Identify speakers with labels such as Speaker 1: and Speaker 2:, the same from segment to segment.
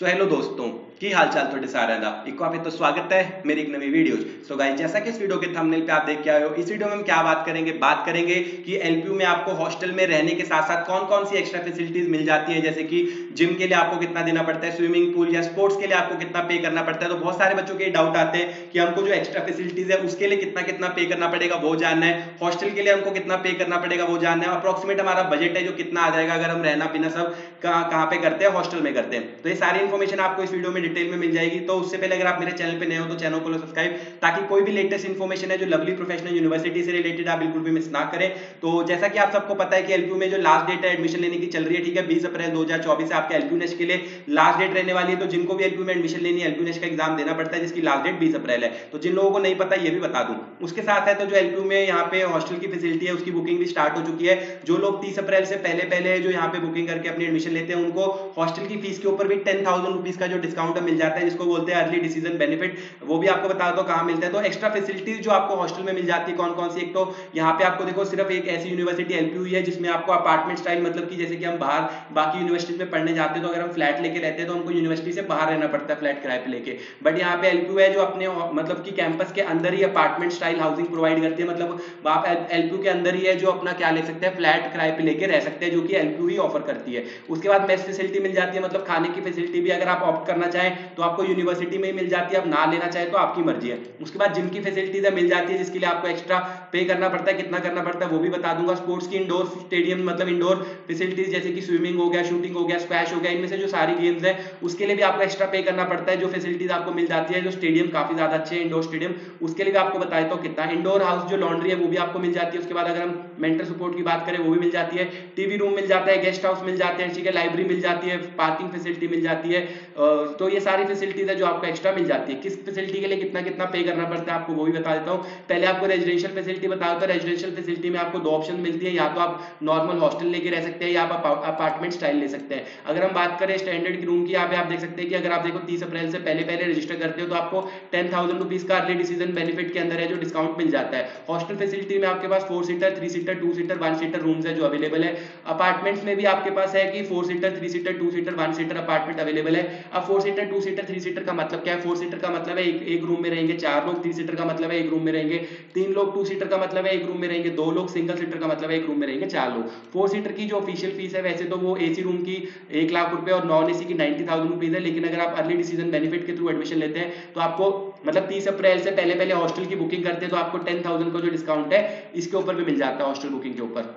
Speaker 1: So hello दोस्तों की हाल चाल थोड़े सारे दा एक आप तो स्वागत है मेरी एक नई वीडियोज। सो गाइस, जैसा कि इस वीडियो के थंबनेल पे आप देख के आए हो, इस वीडियो में हम क्या बात करेंगे कि एलपीयू में आपको हॉस्टल में रहने के साथ साथ कौन कौन सी एक्स्ट्रा फैसिलिटीज मिल जाती है, जैसे कि जिम के लिए आपको कितना देना पड़ता है, स्विमिंग पूल या स्पोर्ट्स के लिए आपको कितना पे करना पड़ता है। तो बहुत सारे बच्चों के डाउट आते हैं कि हमको जो एक्स्ट्रा फैसिलिटीज है उसके लिए कितना कितना पे करना पड़ेगा वो जानना है, हॉस्टल के लिए हमको कितना पे करना पड़ेगा वो जानना है, अप्रोक्सीमेट हमारा बजट है जो कितना आ जाएगा अगर हम रहना पीना सब कहाँ पे करते हैं, हॉस्टल में करते हैं। तो ये सारी इन्फॉर्मेशन आपको इस वीडियो में डिटेल में मिल जाएगी। तो उससे पहले अगर आप मेरे चैनल पे नए हो तो चैनल को सब्सक्राइब, ताकि कोई भी लेटेस्ट इन्फॉर्मेशन है जो लवली प्रोफेशनल यूनिवर्सिटी से रिलेटेड आप बिल्कुल भी मिस ना करें। तो जैसा कि आप सबको पता है कि एलपीयू में जो लास्ट डेट है एडमिशन लेने की चल रही है, ठीक है, 20 अप्रैल 2024 से आपके एलपीयू नेक्स्ट के लिए लास्ट डेट रहने वाली है। तो जिनको भी एलपीयू में एडमिशन लेनी है, एलपीयू नेक्स्ट का एग्जाम देना पड़ता है जिसकी लास्ट डेट 20 अप्रैल है। तो जिन लोगों को नहीं पता ये भी बता दूं। उसके साथ है तो जो एलपीयू में यहाँ पे हॉस्टल की फैसिलिटी है उसकी बुकिंग भी स्टार्ट हो चुकी है। जो लोग 30 अप्रैल से पहले जो यहाँ पे बुकिंग करके अपनी एडमिशन लेते हैं उनको हॉस्टल की फीस के ऊपर भी 10,000 रुपीज का जो डिस्काउंट मिल जाता है, जिसको बोलते हैं अर्ली डिसीजन बेनिफिट। वो भी आपको बता दो कहां मिलता है। तो एक्स्ट्रा फैसिलिटीज जो आपको हॉस्टल में मिल जाती है कौन कौन सी, एक तो यहाँ पे आपको देखो सिर्फ एक ऐसी यूनिवर्सिटी एलपीयू है जिसमें आपको अपार्टमेंट स्टाइल, मतलब कि जैसे कि हम बाहर बाकी यूनिवर्सिटीज में पढ़ने जाते हैं तो अगर हम फ्लैट लेके रहते हैं तो हमको यूनिवर्सिटी से बाहर रहना पड़ता है फ्लैट किराए पे लेके। बट यहाँ पे एलपीयू है जो अपने मतलब कि कैंपस के अंदर ही अपार्टमेंट स्टाइल हाउसिंग प्रोवाइड करती है। मतलब आप एलपीयू के अंदर ही है जो अपना क्या ले सकते हैं, फ्लैट किराए पे लेके रह सकते हैं, जो कि एलपीयू ही ऑफर करती है। उसके बाद मेस फैसिलिटी मिल जाती है, मतलब खाने की फैसिलिटी भी अगर आप ऑप्ट करना चाहें तो आपको यूनिवर्सिटी में ही मिल जाती है, आप ना लेना चाहे तो आपकी मर्जी है। उसके बाद जिम की फैसिलिटीज मिल जाती है जिसके लिए आपको एक्स्ट्रा पे करना पड़ता है, कितना करना पड़ता है वो भी बता दूंगा। स्पोर्ट्स की इंडोर स्टेडियम, मतलब इंडोर फैसिलिटीज जैसे कि स्विमिंग हो गया, शूटिंग हो गया, स्क्वैश हो गया, इनमें से जो सारी गेम्स है उसके लिए भी आपको एक्स्ट्रा पे करना पड़ता है। जो फैसिलिटीज आपको मिल जाती है, जो स्टेडियम काफी ज्यादा अच्छे हैं इंडोर स्टेडियम, उसके लिए भी आपको बताया तो कितना। इंडोर हाउस जो लॉन्ड्री है वो भी आपको मिल जाती है। उसके बाद अगर हम मेंटल सपोर्ट की बात करें वो भी मिल जाती है, टीवी रूम मिल जाता है, गेस्ट हाउस मिल जाते हैं, ठीक है, लाइब्रेरी मिल जाती है, पार्किंग फैसिलिटी मिल जाती है। तो ये सारी फैसिलिटीज है जो आपको एक्स्ट्रा मिल जाती है। किस फैसिलिटी के लिए कितना कितना पे करना पड़ता है आपको वो भी बता देता हूँ। पहले आपको रेजिडेंशियल फैसिलिटी बता देता हूं। रेजिडेंशियल फैसिलिटी में आपको दो ऑप्शन मिलती है, या तो आप नॉर्मल हॉस्टल लेके रह सकते हैं या आप अपार्टमेंट स्टाइल ले सकते हैं। अगर हम बात करें स्टैंडर्ड रूम की, यहाँ पे आप देख सकते हैं कि अगर आप देखो 30 अप्रैल से पहले रजिस्टर करते हो तो आपको 10,000 रुपीज का अर्ली डिसीजन बेनिफिट के अंदर है जो डिस्काउंट मिल जाता है। हॉस्टल फैसिलिटी में आपके पास 4 seater, 3 seater, 2 seater, 1 seater rooms है जो अवेलेबल है। अपार्टमेंट्स में भी आपके पास है कि 4 seater, 3 seater, 2 seater, 1 seater apartment available है। अब 4 सीटर, 2 सीटर, 3 सीटर का मतलब क्या है? 4 सीटर का मतलब है एक रूम में रहेंगे 4 लोग, 3 सीटर का मतलब है एक रूम में रहेंगे 3 लोग, 2 सीटर का मतलब है एक रूम में रहेंगे 2 लोग, सिंगल सीटर का मतलब है एक रूम में रहेंगे 4 लोग। 4 सीटर की जो ऑफिशियल फीस है वैसे तो वो एसी रूम की 1 लाख रुपए और नॉन एसी की 90,000 रुपीज है, लेकिन अगर आप अर्ली डिसीजन बेनिफिट के थ्रू एडमिशन लेते हैं तो आपको मतलब 30 अप्रैल से पहले हॉस्टल की बुकिंग करते हैं तो आपको 10,000 का जो डिस्काउंट है इसके ऊपर भी मिल जाता है हॉस्टल बुकिंग के ऊपर।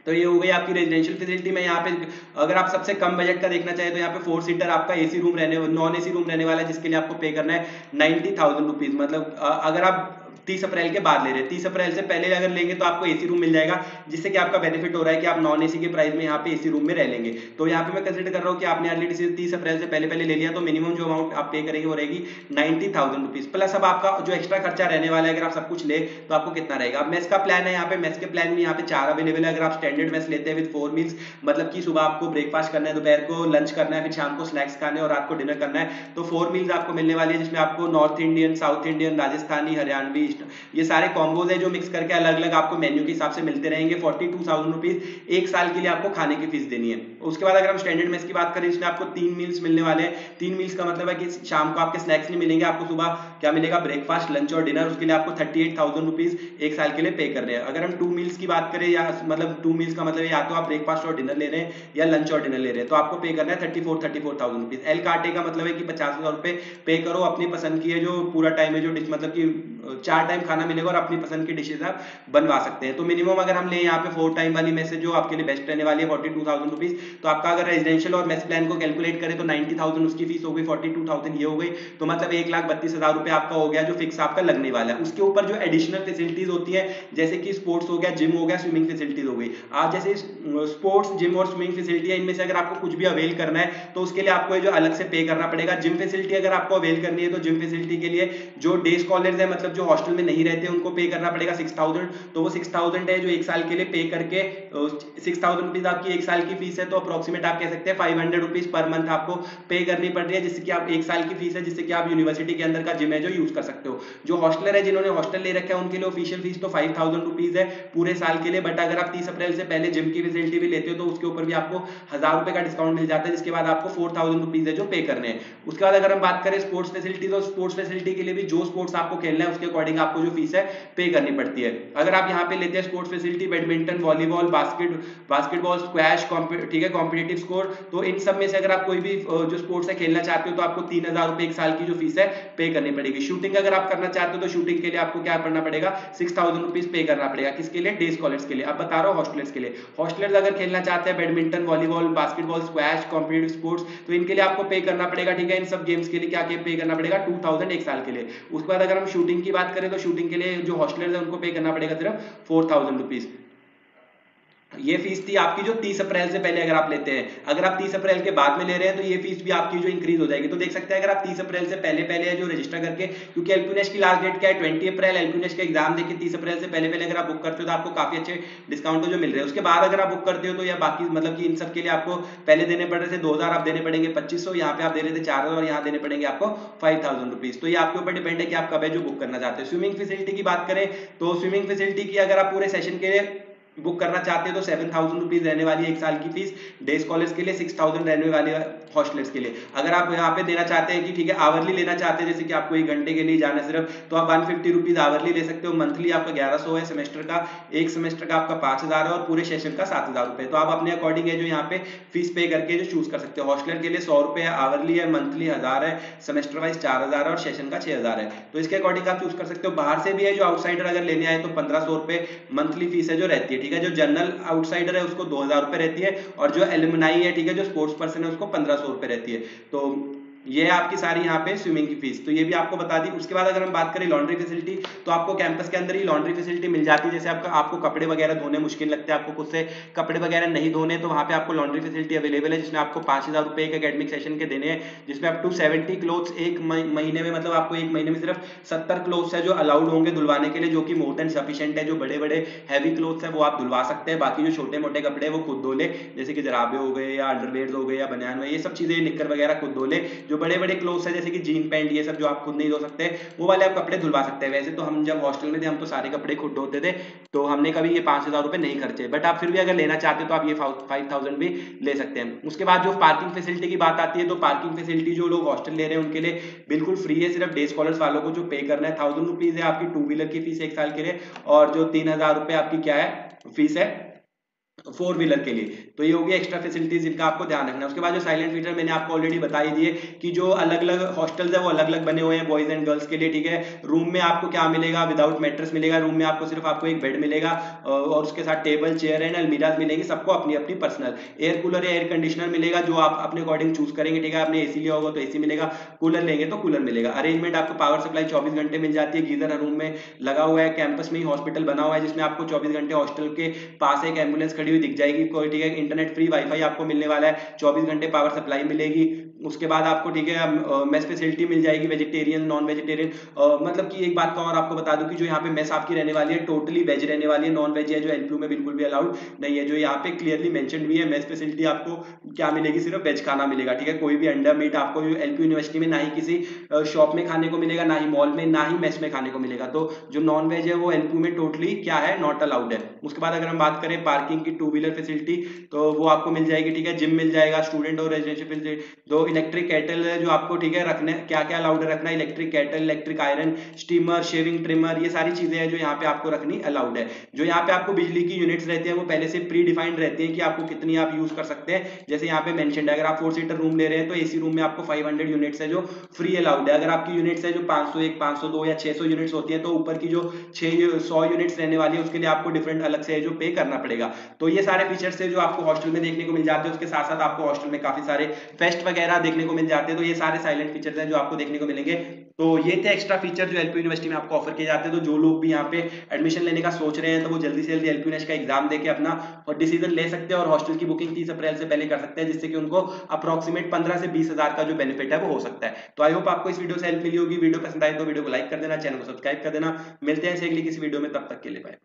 Speaker 1: तो ये हो गई आपकी रेजिडेंशियल फैसिलिटी में। यहाँ पे अगर आप सबसे कम बजट का देखना चाहे तो यहाँ पे 4 सीटर आपका एसी रूम रहने, नॉन एसी रूम रहने वाला है जिसके लिए आपको पे करना है 90,000 रुपीज। मतलब अगर आप 30 अप्रैल के बाद ले रहे हैं, 30 अप्रैल से पहले अगर लेंगे तो आपको एसी रूम मिल जाएगा, जिससे कि आपका बेनिफिट हो रहा है कि आप नॉन एसी के प्राइस में यहाँ पे एसी रूम में रह लेंगे। तो यहाँ पे मैं कंसिडर कर रहा हूँ कि आपने अर्ली डिसीजन 30 अप्रैल से पहले ले लिया तो मिनिमम जो अमाउंट आप पे करेंगे वो रहेगी 90,000 रुपीज प्लस अब आपका जो एक्स्ट्रा खर्चा रहने वाला है अगर आप सब कुछ ले तो आपको कितना रहेगा। अब मेस का प्लान है, यहाँ पे मेस के प्लान में यहाँ पे 4 अवेलेबल है। अगर आप स्टैंडर्ड मेस लेते हैं विद 4 मील्स, मतलब कि सुबह आपको ब्रेकफास्ट करना है, दोपहर को लंच करना है, फिर शाम को स्नैक्स खाने और रात को डिनर करना है, तो 4 मील्स आपको मिलने वाली है, जिसमें आपको north Indian, south Indian, Rajasthani, Haryanvi, ये सारे कॉम्बोज है जो मिक्स करके अलग अलग आपको मेन्यू के हिसाब से मिलते रहेंगे। 42,000 रुपीज एक साल के लिए आपको खाने की फीस देनी है। उसके बाद अगर हम स्टैंडर्ड मेस की बात करें इसमें आपको 3 मील्स मिलने वाले हैं। 3 मील्स का मतलब है कि शाम को आपके स्नैक्स नहीं मिलेंगे, आपको सुबह क्या मिलेगा, ब्रेकफास्ट, लंच और डिनर। उसके लिए आपको 38,000 रुपीज एक साल के लिए पे कर रहे हैं। अगर हम 2 मील्स की बात करें, या मतलब 2 मील्स का मतलब या तो आप ब्रेकफास्ट और डिनर ले रहे हैं या लंच और डिनर ले रहे हैं, तो आपको पे करना है 34,000 रुपीज। एल काटे का मतलब है कि 50,000 रुपए पे करो, अपनी पसंद की है जो पूरा टाइम है जो डिश, मतलब कि 4 टाइम खाना मिलेगा और अपनी पसंद की डिशेज आप बनवा सकते हैं। तो मिनिमम अगर हम ले यहाँ पे 4 टाइम वाली मेस जो आपके लिए बेस्ट रहने वाली है 42,000 रुपीज, तो आपका अगर रेजिडेंशियल और मेस प्लान को कैलकुलेट करें तो 90,000 उसकी फीस हो गई, 42,000 ये हो गई, तो मतलब 1,32,000 रुपए आपका हो गया जो फिक्स आपका लगने वाला है। उसके ऊपर जो एडिशनल फैसिलिटीज होती है जैसे कि स्पोर्ट्स हो गया, जिम हो गया, स्विमिंग फैसिलिटीज हो गई। आज जैसे स्पोर्ट्स, जिम और स्विमिंग फैसिलिटी है, इनमें से अगर आपको कुछ भी अवेल करना है तो उसके लिए आपको जो अलग से पे करना पड़ेगा। जिम फैसिलिटी अगर आपको अवेल करनी है तो जिम फैसिलिटी के लिए जो डे स्कॉलर्स है, मतलब जो हॉस्टल में नहीं रहते उनको पे करना पड़ेगा 6000, तो वो 6000 है जो एक साल के लिए पे करके 6000 रुपीज आपकी एक साल की फीस है, तो अप्रोक्सीमेट आप कह सकते हैं 500 रुपीज पर मंथ आपको पे करनी पड़ रही है, जिससे कि आप एक साल की फीस है, जिससे कि आप यूनिवर्सिटी के अंदर का जिम है जो यूज कर सकते हो। जो हॉस्टलर है जिन्होंने हॉस्टल ले रखा है उनके लिए ऑफिशियल फीस तो 5000 रुपीज है पूरे साल के लिए, बट अगर आप 30 अप्रैल से पहले जिम की फैसिलिटी भी लेते हो तो उसके ऊपर भी आपको 1000 रुपए का डिस्काउंट मिल जाता है, जिसके बाद आपको 4000 रुपीज है जो पे करने हैं। उसके बाद अगर हम बात करें स्पोर्ट्स फैसिलिटी, तो स्पोर्ट्स फैसिलिटी के लिए भी जो स्पोर्ट्स आपको खेलना है उसके अकॉर्डिंग आपको जो फीस है पे करनी पड़ती है। अगर आप यहाँ पे लेते हैं sports facility, badminton, volleyball, basketball, squash, ठीक है, कॉम्पिटिटिव स्कोर, तो इन सब में से अगर आप कोई भी जो स्पोर्ट्स है खेलना चाहते हो तो आपको 3000 रुपए एक साल की जो फीस है पे करनी पड़ेगी। शूटिंग अगर आप करना चाहते हो तो शूटिंग के लिए आपको क्या करना पड़ेगा, 6000 रुपीज पे करना पड़ेगा। किसके लिए, डे स्कॉलर्स के लिए। अब बता रहा हूँ हॉस्टलर्स के लिए, हॉस्टलर्स अगर खेलना चाहते हैं badminton, volleyball, basketball, squash, competitive sports, तो इनके लिए आपको पे करना पड़ेगा, ठीक है। इन सब गेम्स के लिए क्या पे करना पड़ेगा, 2000 एक साल के लिए। उसके बाद अगर हम शूटिंग की बात करें तो शूटिंग के लिए जो हॉस्टलर्स है उनको पे करना पड़ेगा सिर्फ 4000 रुपीज। ये फीस थी आपकी जो 30 अप्रैल से पहले अगर आप लेते हैं। अगर आप 30 अप्रैल के बाद में ले रहे हैं तो ये फीस भी आपकी जो इंक्रीज हो जाएगी। तो देख सकते हैं अगर आप 30 अप्रैल से पहले पहले जो रजिस्टर करके, क्योंकि एलपीनेश की लास्ट डेट क्या है, 20 अप्रैल, एलपीनेश का एग्जाम देके 30 अप्रैल से पहले पहले अगर आप बुक करते हो तो आपको काफी अच्छे डिस्काउंट जो मिल रहे हैं। उसके बाद अगर आप बुक करते हो तो या बाकी मतलब कि इन सब के लिए आपको पहले देने पड़ रहे थे 2000, आप देने पड़ेंगे 2500, यहाँ पे आप दे रहे थे 4000 और यहाँ देने पड़ेंगे आपको 5000 रुपीज। तो ये आपके ऊपर डिपेंड है कि आप कब है जो बुक करना चाहते हैं। स्विमिंग फैसिलिटी की बात करें तो स्विमिंग फैसिलिटी की अगर आप पूरे सेशन के लिए बुक करना चाहते हैं तो 7000 रुपीज रहने वाली है एक साल की फीस, डे स्कॉलर्स के लिए 6000 रहने वाली है हॉस्टलर्स के लिए। अगर आप यहाँ पे देना चाहते हैं कि ठीक है आवरली लेना चाहते हैं, जैसे कि आपको 1 घंटे के लिए जाना सिर्फ, तो आप 150 रुपीज आवरली ले सकते हो। मंथली आपका 1100 है, सेमेस्टर का एक सेमेस्टर का आपका 5000 है और पूरे सेशन का 7000 रुपए। तो आप अपने अकॉर्डिंग है जो यहाँ पे फीस पे करके जो चूज कर सकते हो। हॉस्टलर के लिए 100 रुपए है, आवरली है, मंथली 1000 है, सेमेस्टर वाइज 4000 है और सेशन का 6000 है। तो इसके अकॉर्डिंग आप चूज कर सकते हो। बाहर से भी है जो आउटसाइडर अगर लेने आए तो 1500 रुपए मंथली फीस है जो रहती है, ठीक है। जो जनरल आउटसाइडर है उसको 2000 रुपए रहती है और जो एलुमनाई है, ठीक है, जो स्पोर्ट्स पर्सन है उसको 1500 रुपए रहती है। तो ये है आपकी सारी यहाँ पे स्विमिंग की फीस, तो ये भी आपको बता दी। उसके बाद अगर हम बात करें लॉन्ड्री फैसिलिटी, तो आपको कैंपस के अंदर ही लॉन्ड्री फैसिलिटी मिल जाती है। जैसे आपको कपड़े वगैरह धोने मुश्किल लगते हैं, आपको खुद से कपड़े वगैरह नहीं धोने, तो वहाँ पे आपको लॉन्ड्री फैसिलिटी अवेलेबल है, जिसमें आपको 5000 रुपए एक एकेडमिक सेशन के देने हैं, जिसमें अप टू 70 क्लोथ्स एक महीने में, मतलब आपको एक महीने में सिर्फ 70 क्लोथ्स है जो अलाउड होंगे धुलवाने के लिए, जो कि मोर देन सफिशिएंट है। जो बड़े बड़े हैवी क्लोथ्स है वो आप धुलवा सकते हैं, बाकी जो छोटे मोटे कपड़े वो खुद धो ले, जैसे कि जराबे हो गए या अंडरवेयर्स हो गए या बनियान हुए, ये सब चीजें, निक्कर वगैरह खुद धो ले। जो बड़े बड़े क्लोथ्स है जैसे कि जीन पैंट ये सब जो आप खुद नहीं धो सकते, वो वाले आप कपड़े धुलवा सकते हैं। वैसे तो हम जब हॉस्टल में थे हम तो सारे कपड़े खुद धोते थे, तो हमने कभी ये 5000 रुपए नहीं खर्चे, बट आप फिर भी अगर लेना चाहते हो तो आप ये 5000 भी ले सकते हैं। उसके बाद जो पार्किंग फैसिलिटी की बात आती है, तो पार्किंग फैसिलिटी जो लोग हॉस्टल ले रहे हैं उनके लिए बिल्कुल फ्री है। सिर्फ डे स्कॉलर्स वालों को जो पे करना है 1000 रुपीज है आपकी 2 व्हीलर की फीस एक साल के लिए, और जो 3000 रुपए आपकी क्या है फीस है 4 व्हीलर के लिए। तो ये होगी एक्स्ट्रा फैसिलिटीज जिनका आपको ध्यान रखना है। उसके बाद जो साइलेंट फीचर मैंने आपको ऑलरेडी बता ही दिए कि जो अलग अलग हॉस्टल्स है वो अलग अलग बने हुए हैं बॉयज एंड गर्ल्स के लिए, ठीक है। रूम में आपको क्या मिलेगा, विदाउट मैट्रेस मिलेगा रूम में, आपको सिर्फ आपको एक बेड मिलेगा और उसके साथ टेबल, चेयर एंड अलमीराज मिलेंगे, सबको अपनी अपनी पर्सनल। एयर कूलर या एयर कंडीशनर मिलेगा जो आप अपने अकॉर्डिंग चूज करेंगे, ठीक है। आपने एसी लिया होगा तो एसी मिलेगा, कूलर लेंगे तो कूलर मिलेगा। अरेंजमेंट आपको पावर सप्लाई 24 घंटे मिल जाती है, गीजर रूम में लगा हुआ है। कैंपस में ही हॉस्पिटल बना हुआ है जिसमें आपको 24 घंटे हॉस्टल के पास एक एम्बुलेंस खड़ी हुई दिख जाएगी कोई, ठीक है। इंटरनेट फ्री वाईफाई आपको मिलने वाला है, 24 घंटे पावर सप्लाई मिलेगी। उसके बाद आपको, ठीक है, मेस फैसिलिटी मिल जाएगी, वेजिटेरियन नॉन वेजिटेरियन। मतलब कि एक बात का और आपको बता दूं कि जो यहाँ पे मेस आपकी रहने वाली है टोटली वेज रहने वाली है, नॉन वेज है जो एलपीयू में बिल्कुल भी अलाउड नहीं है। जो यहाँ पे क्लियरली मेंशन भी है, मेस फैसिलिटी आपको क्या मिलेगी, सिर्फ वेज खाना मिलेगा, ठीक है। कोई भी अंडा मीट आपको एलपीयू यूनिवर्सिटी में ना ही किसी शॉप में खाने को मिलेगा, ना ही मॉल में, ना ही मेस में खाने को मिलेगा। तो जो नॉन वेज है वो एलपीयू में टोटली क्या है, नॉट अलाउड है। उसके बाद अगर हम बात करें पार्किंग की, 2 व्हीलर फैसिलिटी, तो वो आपको मिल जाएगी, ठीक है। जिम मिल जाएगा, स्टूडेंट और रेजिडेंशियल, दो इलेक्ट्रिक केटल है जो आपको, ठीक है, रखने क्या क्या अलाउड है रखना, electric kettle, electric iron, steamer, shaving trimmer, ये सारी चीजें हैं जो यहाँ पे आपको रखनी अलाउड है। जो यहाँ पे आपको बिजली की यूनिट्स रहती है वो पहले से प्री डिफाइंड रहती है कि आपको कितनी आप यूज कर सकते हैं। जैसे यहाँ पे मेंशन्ड है, अगर आप 4 सीटर रूम ले रहे हैं तो एसी रूम में आपको 500 यूनिट्स है जो फ्री अलाउड है। अगर आपकी यूनिट्स है जो 501, 502 या 600 यूनिट्स होती है तो ऊपर की जो 100 यूनिट्स रहने वाली है उसके लिए आपको डिफरेंट अलग से जो पे करना पड़ेगा। तो ये सारे फीचर्स है जो आपको हॉस्टल में देखने को मिल जाते हैं। उसके साथ साथ आपको हॉस्टल में काफी सारे फेस्ट वगैरह देखने को मिल जाते हैं। तो ये सारे साइलेंट फीचर्स हैं जो आपको देखने को मिलेंगे तो ये थे एक्स्ट्रा फीचर जो एलपीयू यूनिवर्सिटी में आपको ऑफर किए जाते हैं। तो जो लोग भी यहाँ पे एडमिशन लेने का सोच रहे हैं तो वो जल्दी से जल्दी एलपीयू का एग्जाम देके अपना डिसीजन ले सकते हैं और हॉस्टल की बुकिंग 30 अप्रैल से पहले कर सकते हैं, जिससे कि उनको अप्रोक्सीमेट 15 से 20 हजार का जो बेनिफिट है वो हो सकता है। तो आई होप आपको इस वीडियो से हेल्प मिली होगी। वीडियो पसंद आए तो वीडियो को लाइक कर देना, चैनल को सब्सक्राइब कर देना। मिलते हैं अगली किसी वीडियो में, तब तक के लिए बाय।